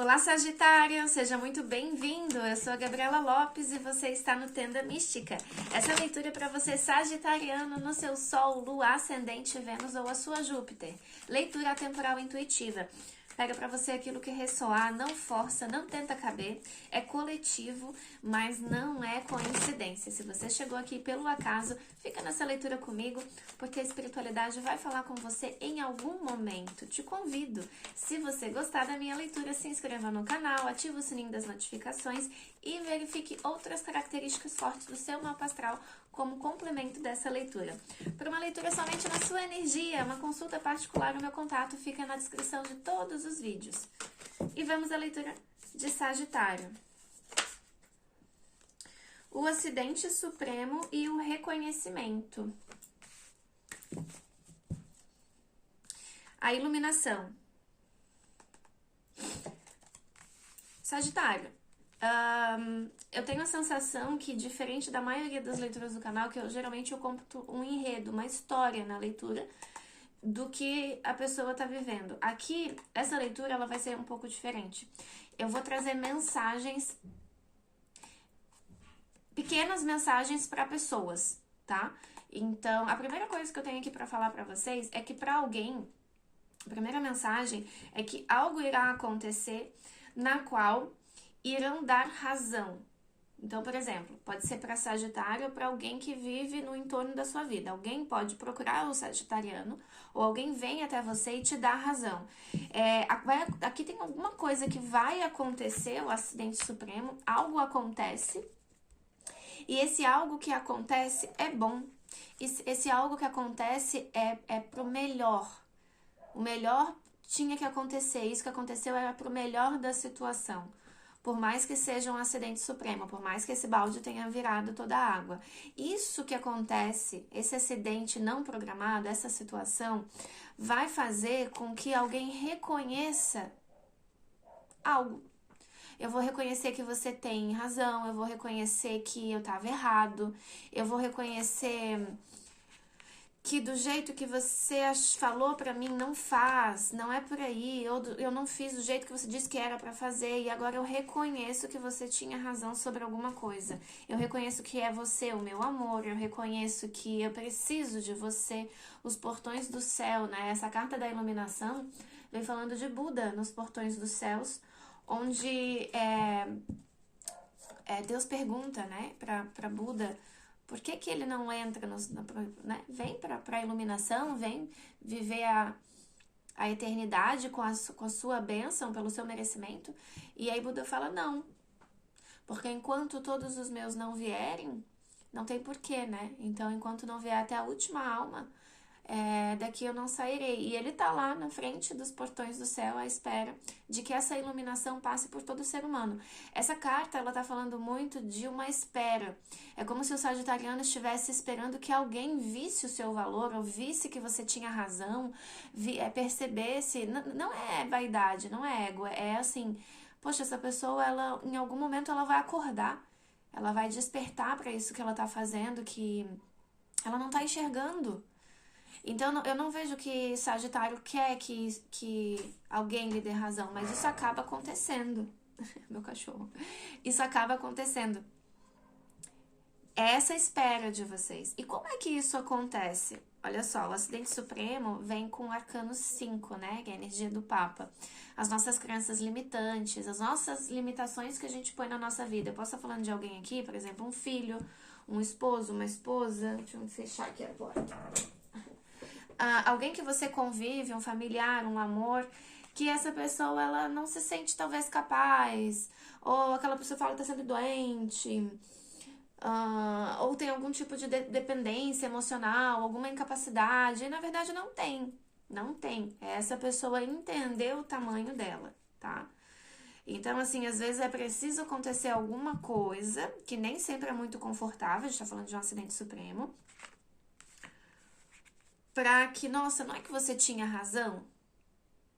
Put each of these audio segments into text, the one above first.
Olá, Sagitário! Seja muito bem-vindo! Eu sou a Gabriela Lopes e você está no Tenda Mística. Essa leitura é para você, sagitariano, no seu Sol, Lua, Ascendente, Vênus ou a sua Júpiter. Leitura atemporal intuitiva. Pega para você aquilo que ressoar, não força, não tenta caber. É coletivo, mas não é coincidência. Se você chegou aqui pelo acaso, fica nessa leitura comigo, porque a espiritualidade vai falar com você em algum momento. Te convido, se você gostar da minha leitura, se inscreva no canal, ative o sininho das notificações e verifique outras características fortes do seu mapa astral como complemento dessa leitura. Para uma leitura somente na sua energia, uma consulta particular, o meu contato fica na descrição de todos os vídeos. E vamos à leitura de Sagitário. O acidente supremo e o reconhecimento. A iluminação. Sagitário, eu tenho a sensação que, diferente da maioria das leituras do canal, que geralmente eu conto um enredo, uma história na leitura do que a pessoa tá vivendo. Aqui, essa leitura, ela vai ser um pouco diferente. Eu vou trazer mensagens, pequenas mensagens para pessoas, tá? Então, a primeira coisa que eu tenho aqui para falar para vocês é que para alguém, a primeira mensagem é que algo irá acontecer na qual irão dar razão. Então, por exemplo, pode ser para Sagitário ou para alguém que vive no entorno da sua vida. Alguém pode procurar o Sagitariano ou alguém vem até você e te dá razão. Aqui tem alguma coisa que vai acontecer, o acidente supremo, algo acontece e esse algo que acontece é bom. Esse algo que acontece é pro melhor. O melhor tinha que acontecer, isso que aconteceu era pro melhor da situação. Por mais que seja um acidente supremo, por mais que esse balde tenha virado toda a água. Isso que acontece, esse acidente não programado, essa situação, vai fazer com que alguém reconheça algo. Eu vou reconhecer que você tem razão, eu vou reconhecer que eu estava errado, eu vou reconhecer que do jeito que você falou pra mim não faz, não é por aí, eu não fiz do jeito que você disse que era pra fazer e agora eu reconheço que você tinha razão sobre alguma coisa. Eu reconheço que é você o meu amor, eu reconheço que eu preciso de você, os portões do céu, né? Essa carta da iluminação vem falando de Buda nos portões dos céus, onde Deus pergunta, né, pra Buda, por que que ele não entra, né? Vem para a iluminação, vem viver a eternidade com a sua bênção, pelo seu merecimento. E aí Buda fala, não. Porque enquanto todos os meus não vierem, não tem porquê, né? Então, enquanto não vier até a última alma, daqui eu não sairei. E ele tá lá na frente dos portões do céu à espera de que essa iluminação passe por todo ser humano. Essa carta, ela tá falando muito de uma espera. É como se o sagitariano estivesse esperando que alguém visse o seu valor, ou visse que você tinha razão, percebesse. Não é vaidade, não é ego, é assim, poxa, essa pessoa, ela, em algum momento ela vai acordar, ela vai despertar para isso que ela tá fazendo, que ela não tá enxergando. Então, eu não vejo que Sagitário quer que alguém lhe dê razão, mas isso acaba acontecendo. Meu cachorro. Isso acaba acontecendo. É essa espera de vocês. E como é que isso acontece? Olha só, o acidente supremo vem com o arcano 5, né? Que é a energia do Papa. As nossas crenças limitantes, as nossas limitações que a gente põe na nossa vida. Eu posso estar falando de alguém aqui, por exemplo, um filho, um esposo, uma esposa. Deixa eu fechar aqui a porta. Alguém que você convive, um familiar, um amor, que essa pessoa ela não se sente talvez capaz, ou aquela pessoa fala que está sempre doente, ou tem algum tipo de dependência emocional, alguma incapacidade, e na verdade não tem, não tem. Essa pessoa entender o tamanho dela, tá? Então, assim, às vezes é preciso acontecer alguma coisa, que nem sempre é muito confortável, a gente tá falando de um acidente supremo, pra que, nossa, não é que você tinha razão?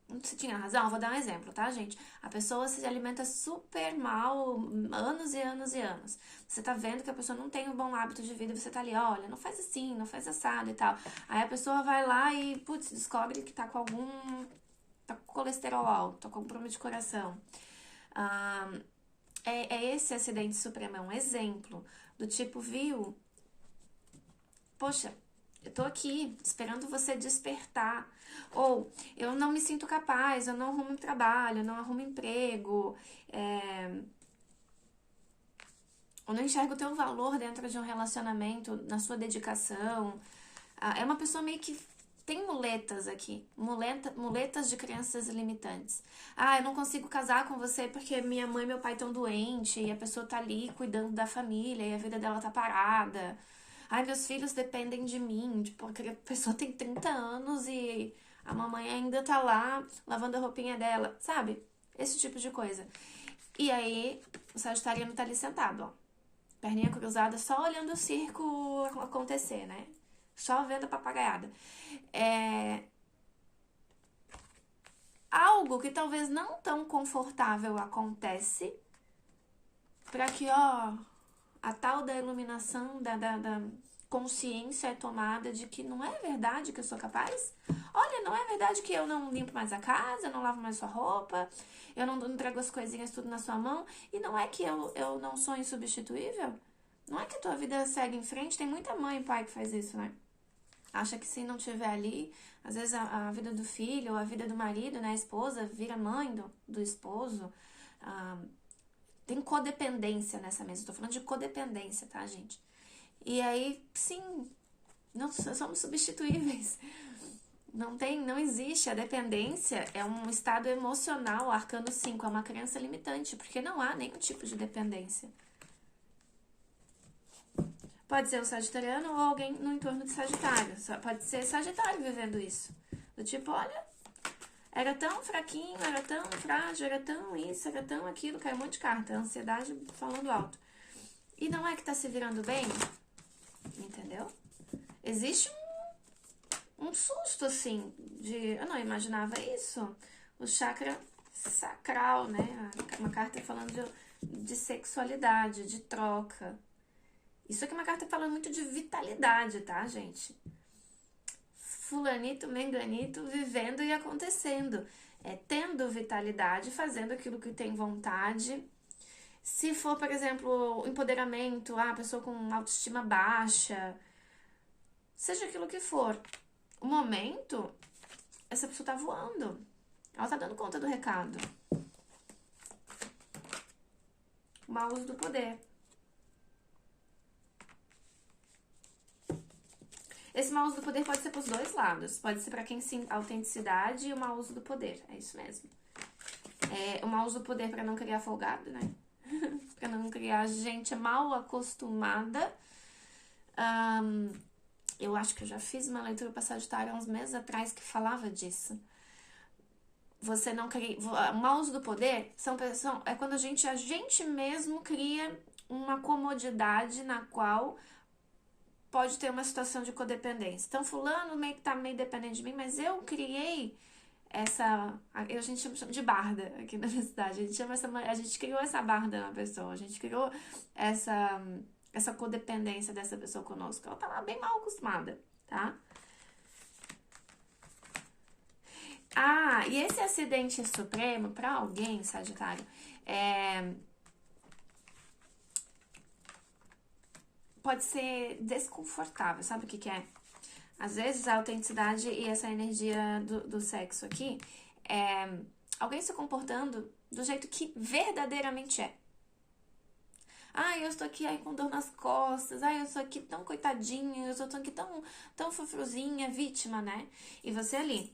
Você tinha razão? Eu vou dar um exemplo, tá, gente? A pessoa se alimenta super mal, anos e anos e anos. Você tá vendo que a pessoa não tem um bom hábito de vida e você tá ali, olha, não faz assim, não faz assado e tal. Aí a pessoa vai lá e, putz, descobre que tá com tá com colesterol alto, tá com problema de coração. Esse acidente supremo, é um exemplo do tipo, viu? Poxa, eu tô aqui esperando você despertar. Ou eu não me sinto capaz, eu não arrumo um trabalho, eu não arrumo emprego, eu não enxergo o teu valor dentro de um relacionamento, na sua dedicação. É uma pessoa meio que tem muletas aqui, muletas de crenças limitantes. Eu não consigo casar com você porque minha mãe e meu pai estão doentes e a pessoa tá ali cuidando da família e a vida dela tá parada. Meus filhos dependem de mim, porque a pessoa tem 30 anos e a mamãe ainda tá lá lavando a roupinha dela, sabe? Esse tipo de coisa. E aí, o sagitariano tá ali sentado, ó. Perninha cruzada, só olhando o circo acontecer, né? Só vendo a papagaiada. Algo que talvez não tão confortável acontece para que, a tal da iluminação, da consciência é tomada de que não é verdade que eu sou capaz. Olha, não é verdade que eu não limpo mais a casa, eu não lavo mais sua roupa, eu não entrego as coisinhas tudo na sua mão, e não é que eu não sou insubstituível? Não é que a tua vida segue em frente? Tem muita mãe e pai que faz isso, né? Acha que se não tiver ali, às vezes a vida do filho, ou a vida do marido, né, a esposa, vira mãe do esposo. Tem codependência nessa mesa. Estou falando de codependência, tá, gente? E aí, sim, não somos substituíveis. Não existe. A dependência é um estado emocional. O arcano 5 é uma crença limitante, porque não há nenhum tipo de dependência. Pode ser um sagitariano ou alguém no entorno de Sagitário. Pode ser Sagitário vivendo isso. Do tipo, olha, era tão fraquinho, era tão frágil, era tão isso, era tão aquilo, caiu um monte de carta. Ansiedade falando alto. E não é que tá se virando bem? Entendeu? Existe um susto, assim, de... Eu não imaginava isso. O chakra sacral, né? Uma carta falando de sexualidade, de troca. Isso aqui é uma carta falando muito de vitalidade, tá, gente? Fulanito, menganito, vivendo e acontecendo. Tendo vitalidade, fazendo aquilo que tem vontade. Se for, por exemplo, empoderamento, a pessoa com autoestima baixa, seja aquilo que for, o momento, essa pessoa tá voando. Ela tá dando conta do recado. O mau uso do poder. Esse mau uso do poder pode ser pros dois lados. Pode ser pra quem sim, a autenticidade e o mau uso do poder. É isso mesmo. O mau uso do poder pra não criar folgado, né? Pra não criar gente mal acostumada. Eu acho que eu já fiz uma leitura pra Sagitário há uns meses atrás que falava disso. Você não cria... O mau uso do poder é quando a gente mesmo cria uma comodidade na qual pode ter uma situação de codependência. Então, fulano meio que tá meio dependente de mim, mas eu criei essa... A gente chama de barda aqui na minha cidade. A gente criou essa barda na pessoa. A gente criou essa codependência dessa pessoa conosco. Ela tá lá bem mal acostumada, tá? E esse acidente supremo, pra alguém, Sagitário, pode ser desconfortável. Sabe o que é? Às vezes a autenticidade e essa energia do sexo aqui é alguém se comportando do jeito que verdadeiramente é. Eu estou aqui com dor nas costas. Eu estou aqui tão coitadinha. Eu estou aqui tão frufruzinha, vítima, né? E você ali,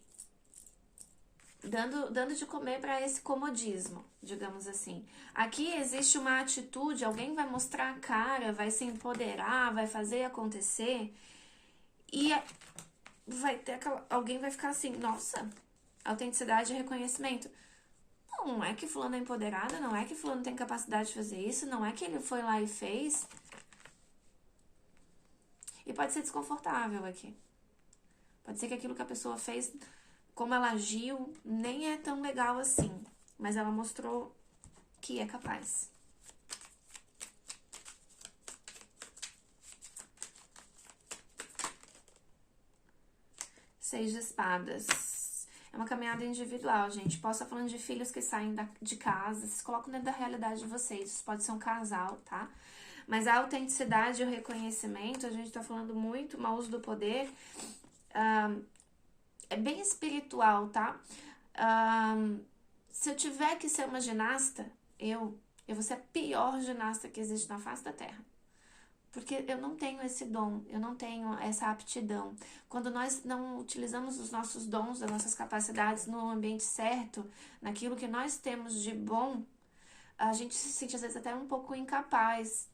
dando de comer para esse comodismo, digamos assim. Aqui existe uma atitude, alguém vai mostrar a cara, vai se empoderar, vai fazer acontecer, e vai ter alguém vai ficar assim, nossa, autenticidade e reconhecimento. Não é que fulano é empoderada, não é que fulano tem capacidade de fazer isso, não é que ele foi lá e fez. E pode ser desconfortável aqui. Pode ser que aquilo que a pessoa fez, como ela agiu, nem é tão legal assim. Mas ela mostrou que é capaz. Seis de espadas. É uma caminhada individual, gente. Posso estar falando de filhos que saem de casa, vocês colocam dentro da realidade de vocês. Isso pode ser um casal, tá? Mas a autenticidade e o reconhecimento, a gente tá falando muito, mau uso do poder, é bem espiritual, tá? Se eu tiver que ser uma ginasta, eu vou ser a pior ginasta que existe na face da Terra. Porque eu não tenho esse dom, eu não tenho essa aptidão. Quando nós não utilizamos os nossos dons, as nossas capacidades no ambiente certo, naquilo que nós temos de bom, a gente se sente às vezes até um pouco incapaz.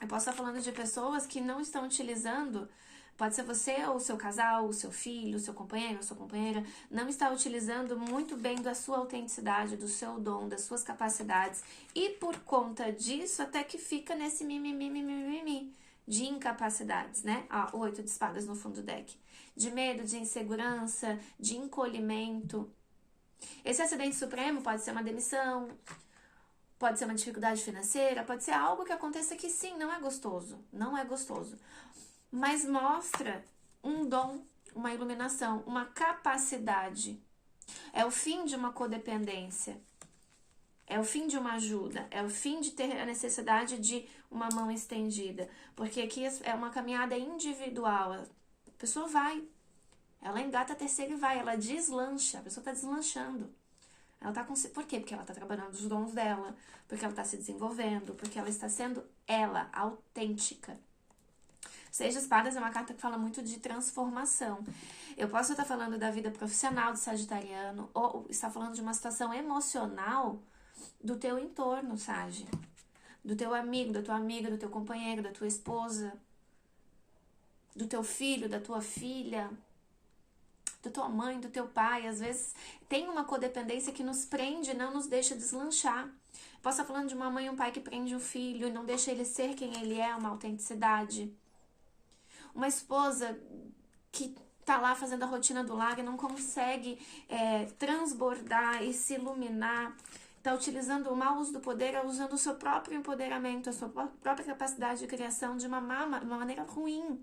Eu posso estar falando de pessoas que não estão utilizando, pode ser você ou o seu casal, o seu filho, o seu companheiro, a sua companheira, não está utilizando muito bem da sua autenticidade, do seu dom, das suas capacidades. E por conta disso, até que fica nesse mimimi de incapacidades, né? O 8 de espadas no fundo do deck. De medo, de insegurança, de encolhimento. Esse acidente supremo pode ser uma demissão, pode ser uma dificuldade financeira, pode ser algo que aconteça que sim, não é gostoso. Não é gostoso. Mas mostra um dom, uma iluminação, uma capacidade. É o fim de uma codependência. É o fim de uma ajuda. É o fim de ter a necessidade de uma mão estendida. Porque aqui é uma caminhada individual. A pessoa vai. Ela engata a terceira e vai. Ela deslancha. A pessoa está deslanchando. Ela tá com... Por quê? Porque ela está trabalhando os dons dela. Porque ela está se desenvolvendo. Porque ela está sendo ela, autêntica. Seis de espadas é uma carta que fala muito de transformação. Eu posso estar falando da vida profissional do sagitariano ou estar falando de uma situação emocional do teu entorno, Sagi. Do teu amigo, da tua amiga, do teu companheiro, da tua esposa, do teu filho, da tua filha, da tua mãe, do teu pai. Às vezes tem uma codependência que nos prende e não nos deixa deslanchar. Posso estar falando de uma mãe e um pai que prende o filho e não deixa ele ser quem ele é, uma autenticidade. Uma esposa que tá lá fazendo a rotina do lar e não consegue transbordar e se iluminar. Tá utilizando o mau uso do poder, usando o seu próprio empoderamento, a sua própria capacidade de criação de uma maneira ruim,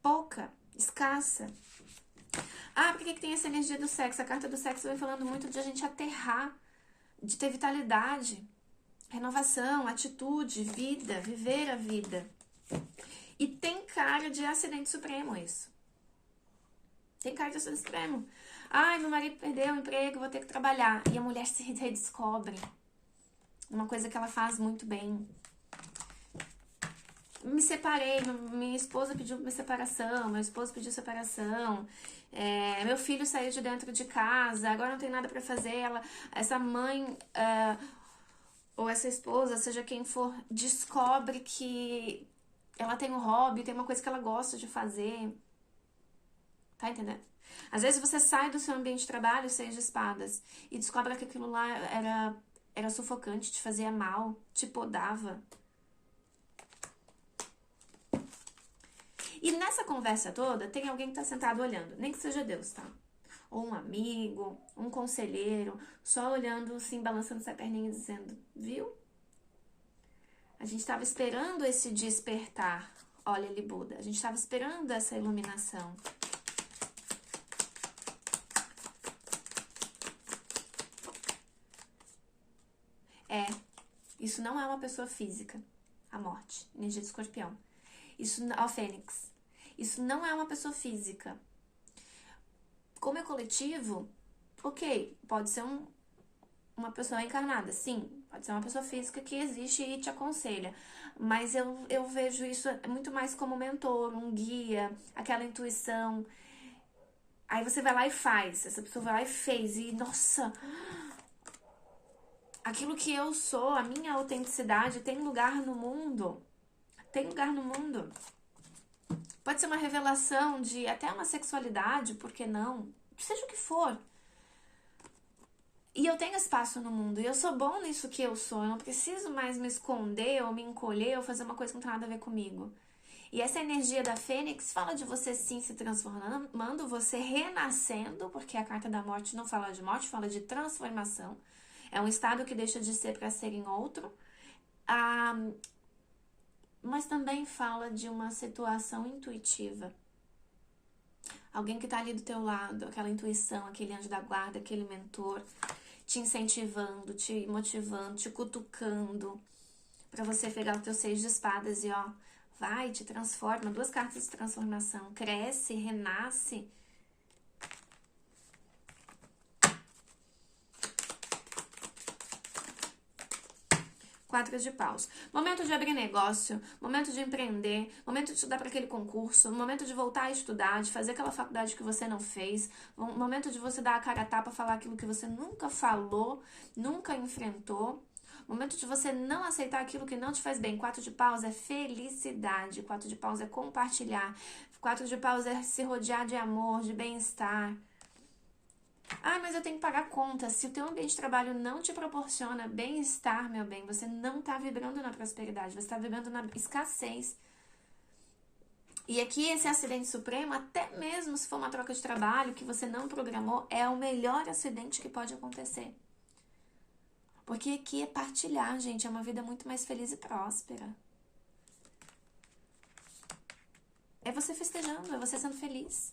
pouca, escassa. Por que tem essa energia do sexo? A carta do sexo vem falando muito de a gente aterrar, de ter vitalidade, renovação, atitude, vida, viver a vida. E tem cara de acidente supremo isso. Tem cara de acidente supremo. Meu marido perdeu o emprego, vou ter que trabalhar. E a mulher se redescobre. Uma coisa que ela faz muito bem. Me separei, minha esposa pediu minha separação, meu esposo pediu separação. Meu filho saiu de dentro de casa, agora não tem nada pra fazer. Essa mãe ou essa esposa, seja quem for, descobre que ela tem um hobby, tem uma coisa que ela gosta de fazer. Tá entendendo? Às vezes você sai do seu ambiente de trabalho, seis de espadas, e descobre que aquilo lá era sufocante, te fazia mal, te podava. E nessa conversa toda, tem alguém que tá sentado olhando, nem que seja Deus, tá? Ou um amigo, um conselheiro, só olhando assim, balançando essa perninha e dizendo, viu? A gente estava esperando esse despertar. Olha ali, Buda. A gente estava esperando essa iluminação. Isso não é uma pessoa física. A morte. Energia de escorpião. Fênix. Isso não é uma pessoa física. Como é coletivo, ok, pode ser uma pessoa encarnada, sim, pode ser uma pessoa física que existe e te aconselha, mas eu vejo isso muito mais como mentor, um guia, aquela intuição. Aí você vai lá e faz, essa pessoa vai lá e fez, e nossa, aquilo que eu sou, a minha autenticidade tem lugar no mundo, Pode ser uma revelação de até uma sexualidade, por que não? Seja o que for. E eu tenho espaço no mundo, e eu sou bom nisso que eu sou. Eu não preciso mais me esconder ou me encolher ou fazer uma coisa que não tem nada a ver comigo. E essa energia da Fênix fala de você sim se transformando, você renascendo, porque a carta da morte não fala de morte, fala de transformação. É um estado que deixa de ser para ser em outro. Mas também fala de uma situação intuitiva. Alguém que tá ali do teu lado, aquela intuição, aquele anjo da guarda, aquele mentor, te incentivando, te motivando, te cutucando, pra você pegar o teu 6 de espadas e ó, vai, te transforma. 2 cartas de transformação. Cresce, renasce. Quatro de paus. Momento de abrir negócio, momento de empreender, momento de estudar para aquele concurso, momento de voltar a estudar, de fazer aquela faculdade que você não fez, momento de você dar a cara a tapa, falar aquilo que você nunca falou, nunca enfrentou, momento de você não aceitar aquilo que não te faz bem. 4 de paus é felicidade, 4 de paus é compartilhar, 4 de paus é se rodear de amor, de bem-estar. Ah, mas eu tenho que pagar conta. Se o teu ambiente de trabalho não te proporciona bem-estar, meu bem, você não tá vibrando na prosperidade, você tá vibrando na escassez. E aqui esse acidente supremo, até mesmo se for uma troca de trabalho que você não programou, é o melhor acidente que pode acontecer. Porque aqui é partilhar, gente, é uma vida muito mais feliz e próspera. É você festejando, é você sendo feliz.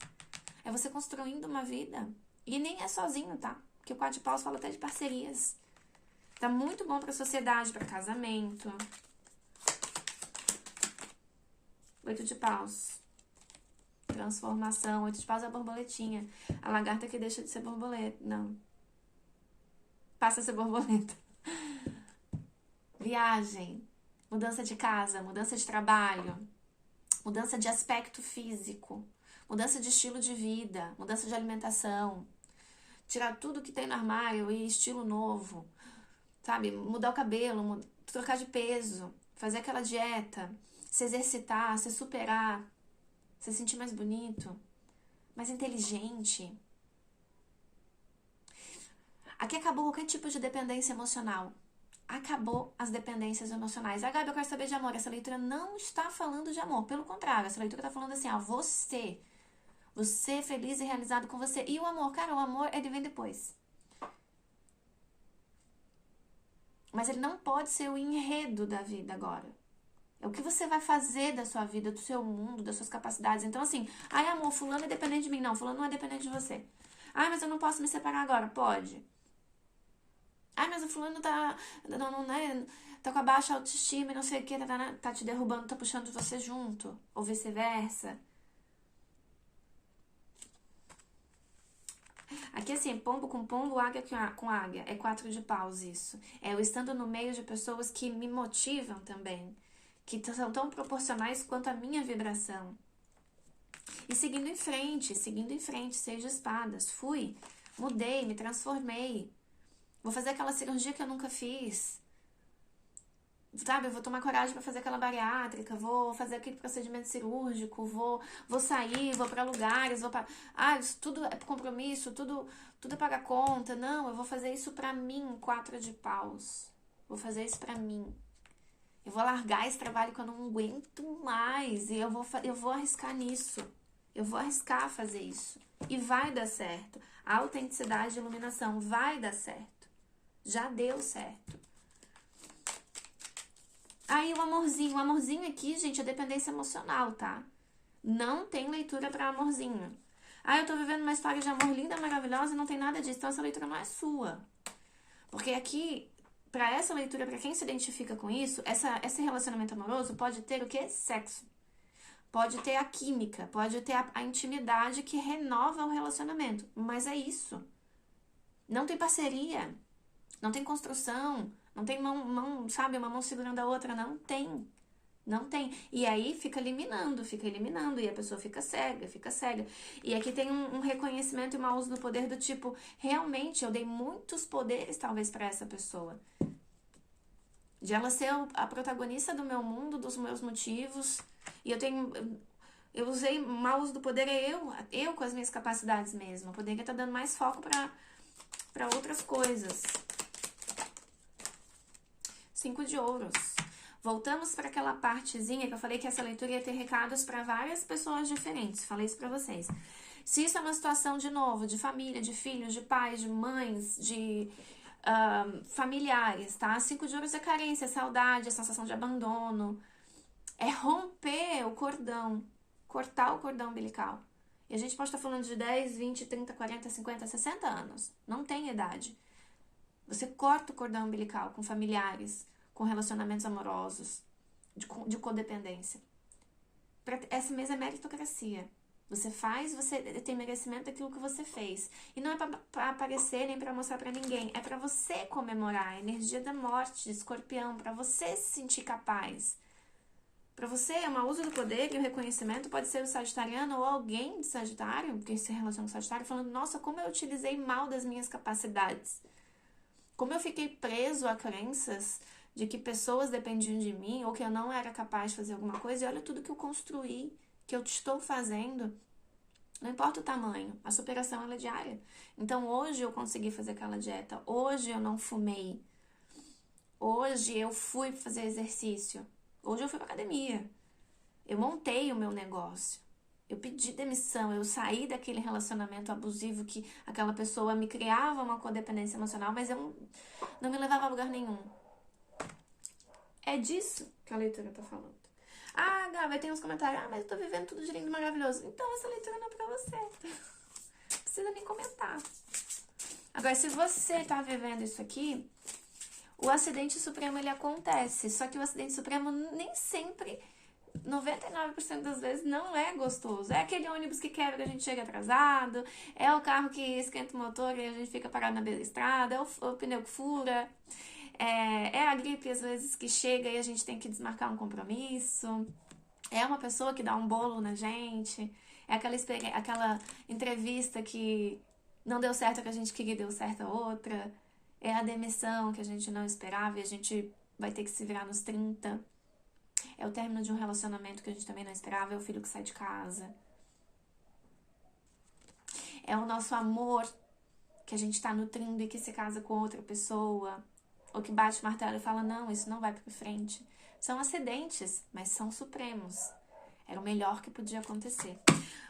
É você construindo uma vida. E nem é sozinho, tá? Porque o 4 de paus fala até de parcerias. Tá muito bom pra sociedade, pra casamento. 8 de paus. Transformação. 8 de paus é a borboletinha. A lagarta que deixa de ser borboleta. Não. Passa a ser borboleta. Viagem. Mudança de casa. Mudança de trabalho. Mudança de aspecto físico. Mudança de estilo de vida. Mudança de alimentação. Tirar tudo que tem no armário e estilo novo, sabe? Mudar o cabelo, trocar de peso, fazer aquela dieta, se exercitar, se superar, se sentir mais bonito, mais inteligente. Aqui acabou qualquer tipo de dependência emocional. Acabou as dependências emocionais. Ah, Gabi, eu quero saber de amor. Essa leitura não está falando de amor. Pelo contrário, essa leitura está falando assim, ó, você feliz e realizado com você. E o amor, cara, o amor, ele vem depois. Mas ele não pode ser o enredo da vida agora. É o que você vai fazer da sua vida, do seu mundo, das suas capacidades. Então, assim, ai, amor, fulano é dependente de mim. Não, fulano não é dependente de você. Ai, mas eu não posso me separar agora. Pode. Ai, mas o fulano tá, não, né, tá com a baixa autoestima e não sei o que, tá te derrubando, tá puxando você junto. Ou vice-versa. Aqui, assim, pombo com pombo, águia com águia. É 4 de paus isso. É eu estando no meio de pessoas que me motivam também. Que são tão proporcionais quanto a minha vibração. E seguindo em frente, 6 de espadas. Fui, mudei, me transformei. Vou fazer aquela cirurgia que eu nunca fiz. Sabe, eu vou tomar coragem pra fazer aquela bariátrica, vou fazer aquele procedimento cirúrgico, vou sair, vou pra lugares, isso tudo é compromisso, tudo é pagar conta. Não, eu vou fazer isso pra mim, 4 de paus. Vou fazer isso pra mim. Eu vou largar esse trabalho que eu não aguento mais e eu vou arriscar nisso. Eu vou arriscar fazer isso. E vai dar certo. A autenticidade e iluminação vai dar certo. Já deu certo. Aí o amorzinho aqui, gente, é dependência emocional, tá? Não tem leitura pra amorzinho. Ah, eu tô vivendo uma história de amor linda, maravilhosa e não tem nada disso, então essa leitura não é sua. Porque aqui, pra essa leitura, pra quem se identifica com isso, esse relacionamento amoroso pode ter o quê? Sexo. Pode ter a química, pode ter a intimidade que renova o relacionamento. Mas é isso. Não tem parceria, não tem construção, não tem sabe, uma mão segurando a outra. Não tem. Não tem. E aí fica eliminando. E a pessoa fica cega. E aqui tem um reconhecimento e uma uso do poder do tipo, realmente eu dei muitos poderes talvez pra essa pessoa. De ela ser a protagonista do meu mundo, dos meus motivos. E eu usei mau uso do poder, eu com as minhas capacidades mesmo. Eu poderia estar dando mais foco pra outras coisas. 5 de ouros. Voltamos para aquela partezinha que eu falei que essa leitura ia ter recados para várias pessoas diferentes. Falei isso para vocês. Se isso é uma situação, de novo, de família, de filhos, de pais, de mães, de familiares, tá? 5 de ouros é carência, é saudade, é sensação de abandono. É romper o cordão. Cortar o cordão umbilical. E a gente pode estar falando de 10, 20, 30, 40, 50, 60 anos. Não tem idade. Você corta o cordão umbilical com familiares, com relacionamentos amorosos, de codependência. Essa mesma é meritocracia. Você faz, você tem merecimento daquilo que você fez. E não é para aparecer nem para mostrar para ninguém. É para você comemorar a energia da morte de Escorpião, para você se sentir capaz. Para você, o uso do poder e o reconhecimento pode ser o sagitariano ou alguém de Sagitário, que se relaciona com o Sagitário, falando: nossa, como eu utilizei mal das minhas capacidades. Como eu fiquei preso a crenças de que pessoas dependiam de mim ou que eu não era capaz de fazer alguma coisa. E olha tudo que eu construí, que eu estou fazendo. Não importa o tamanho, a superação ela é diária. Então hoje eu consegui fazer aquela dieta, hoje eu não fumei, hoje eu fui fazer exercício, hoje eu fui pra academia, eu montei o meu negócio, eu pedi demissão, eu saí daquele relacionamento abusivo que aquela pessoa me criava uma codependência emocional, mas eu não me levava a lugar nenhum. É disso que a leitura tá falando. Ah, Gabi, tem uns comentários. Ah, mas eu tô vivendo tudo de lindo e maravilhoso. Então essa leitura não é pra você. Não precisa nem comentar. Agora, se você tá vivendo isso aqui, o acidente supremo ele acontece. Só que o acidente supremo nem sempre, 99% das vezes, não é gostoso. É aquele ônibus que quebra e a gente chega atrasado. É o carro que esquenta o motor e a gente fica parado na beira da estrada. É o pneu que fura. É a gripe, às vezes, que chega e a gente tem que desmarcar um compromisso. É uma pessoa que dá um bolo na gente. É aquela entrevista que não deu certo a que a gente queria e deu certo a outra. É a demissão que a gente não esperava e a gente vai ter que se virar nos 30. É o término de um relacionamento que a gente também não esperava. É o filho que sai de casa. É o nosso amor que a gente tá nutrindo e que se casa com outra pessoa. Ou que bate o martelo e fala: não, isso não vai pra frente. São acidentes, mas são supremos. Era o melhor que podia acontecer.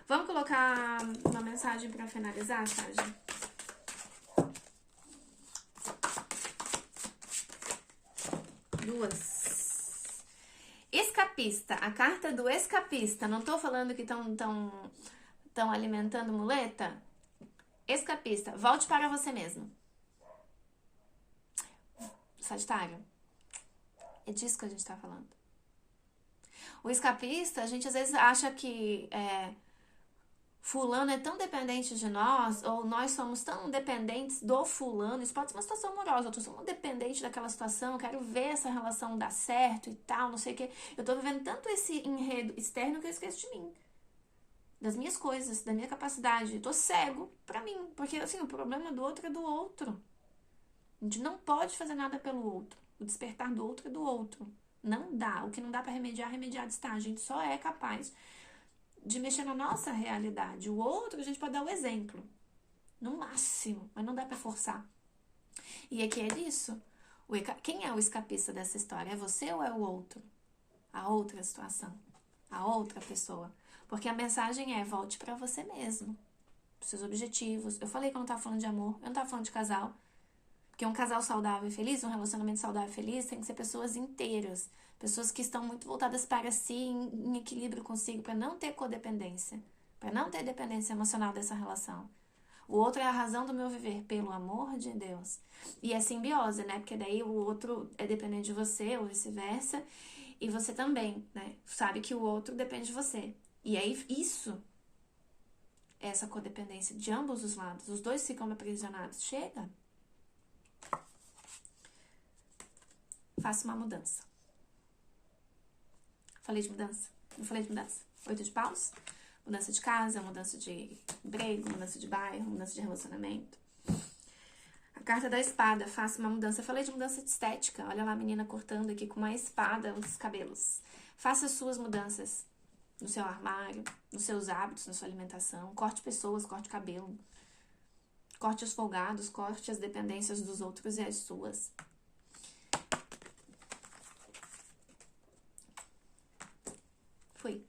Vamos colocar uma mensagem pra finalizar, Sagi? Duas. Escapista. A carta do escapista. Não tô falando que estão alimentando muleta? Escapista. Volte para você mesmo. Sagitário, é disso que a gente tá falando. O escapista, a gente às vezes acha que fulano é tão dependente de nós, ou nós somos tão dependentes do fulano. Isso pode ser uma situação amorosa, eu tô tão dependente daquela situação, eu quero ver essa relação dar certo e tal, não sei o que. Eu tô vivendo tanto esse enredo externo que eu esqueço de mim. Das minhas coisas, da minha capacidade. Eu tô cego pra mim, porque assim, o problema do outro é do outro. A gente não pode fazer nada pelo outro. O despertar do outro é do outro. Não dá. O que não dá pra remediar, remediado está. A gente só é capaz de mexer na nossa realidade. O outro, a gente pode dar o exemplo. No máximo. Mas não dá pra forçar. E aqui é disso. Quem é o escapista dessa história? É você ou é o outro? A outra situação. A outra pessoa. Porque a mensagem é: volte pra você mesmo. Pros seus objetivos. Eu falei que eu não tava falando de amor. Eu não tava falando de casal. Porque um casal saudável e feliz, um relacionamento saudável e feliz, tem que ser pessoas inteiras. Pessoas que estão muito voltadas para si, em equilíbrio consigo, para não ter codependência. Para não ter dependência emocional dessa relação. O outro é a razão do meu viver, pelo amor de Deus. E é simbiose, né? Porque daí o outro é dependente de você, ou vice-versa. E você também, né? Sabe que o outro depende de você. E aí isso, essa codependência de ambos os lados, os dois ficam aprisionados. Chega. Faça uma mudança. Falei de mudança? Não falei de mudança? 8 de paus? Mudança de casa, mudança de emprego, mudança de bairro, mudança de relacionamento. A carta da espada, faça uma mudança. Eu falei de mudança de estética. Olha lá a menina cortando aqui com uma espada os cabelos. Faça as suas mudanças no seu armário, nos seus hábitos, na sua alimentação. Corte pessoas, corte cabelo. Corte os folgados, corte as dependências dos outros e as suas. Fui.